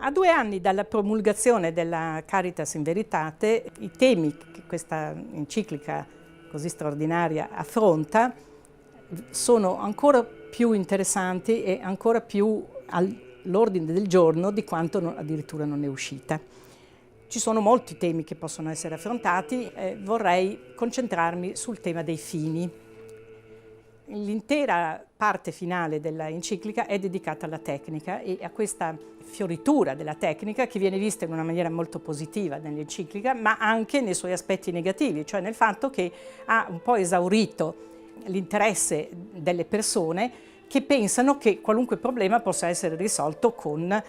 A 2 anni dalla promulgazione della Caritas in Veritate, i temi che questa enciclica così straordinaria affronta sono ancora più interessanti e ancora più all'ordine del giorno di quanto addirittura non è uscita. Ci sono molti temi che possono essere affrontati, vorrei concentrarmi sul tema dei fini. L'intera parte finale della enciclica è dedicata alla tecnica e a questa fioritura della tecnica che viene vista in una maniera molto positiva nell'enciclica, ma anche nei suoi aspetti negativi, cioè nel fatto che ha un po' esaurito l'interesse delle persone che pensano che qualunque problema possa essere risolto con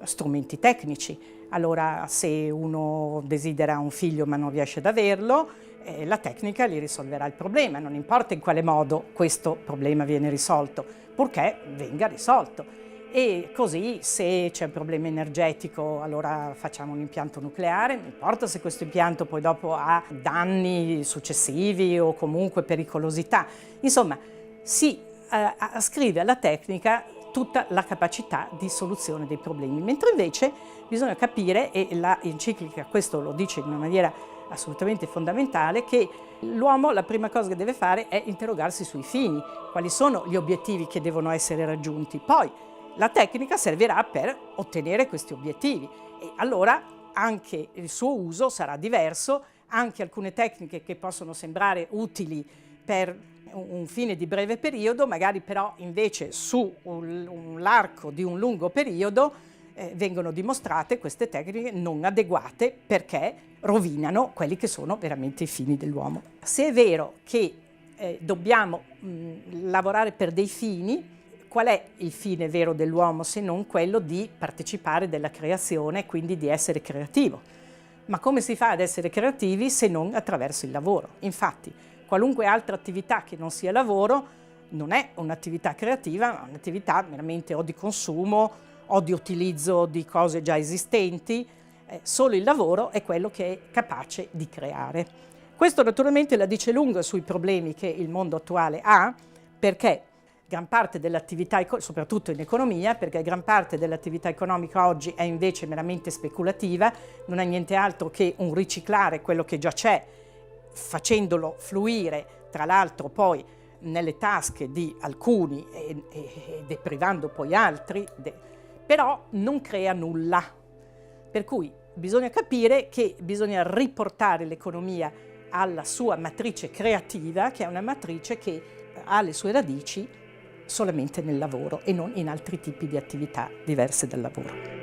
strumenti tecnici. Allora, se uno desidera un figlio ma non riesce ad averlo, la tecnica gli risolverà il problema, non importa in quale modo questo problema viene risolto, purché venga risolto. E così, se c'è un problema energetico, allora facciamo un impianto nucleare, non importa se questo impianto poi dopo ha danni successivi o comunque pericolosità. Insomma, si ascrive alla tecnica tutta la capacità di soluzione dei problemi, mentre invece bisogna capire, e la enciclica questo lo dice in una maniera assolutamente fondamentale, che l'uomo la prima cosa che deve fare è interrogarsi sui fini, quali sono gli obiettivi che devono essere raggiunti. Poi la tecnica servirà per ottenere questi obiettivi e allora anche il suo uso sarà diverso, anche alcune tecniche che possono sembrare utili per un fine di breve periodo, magari però invece su l'arco di un lungo periodo vengono dimostrate queste tecniche non adeguate perché rovinano quelli che sono veramente i fini dell'uomo. Se è vero che dobbiamo lavorare per dei fini, qual è il fine vero dell'uomo se non quello di partecipare della creazione, quindi di essere creativo? Ma come si fa ad essere creativi se non attraverso il lavoro? Infatti, qualunque altra attività che non sia lavoro non è un'attività creativa, ma un'attività meramente o di consumo o di utilizzo di cose già esistenti. Solo il lavoro è quello che è capace di creare. Questo naturalmente la dice lunga sui problemi che il mondo attuale ha, perché gran parte dell'attività, soprattutto in economia, perché gran parte dell'attività economica oggi è invece meramente speculativa, non è niente altro che un riciclare quello che già c'è, facendolo fluire, tra l'altro poi nelle tasche di alcuni e deprivando poi altri, però non crea nulla. Per cui bisogna capire che bisogna riportare l'economia alla sua matrice creativa, che è una matrice che ha le sue radici solamente nel lavoro e non in altri tipi di attività diverse dal lavoro.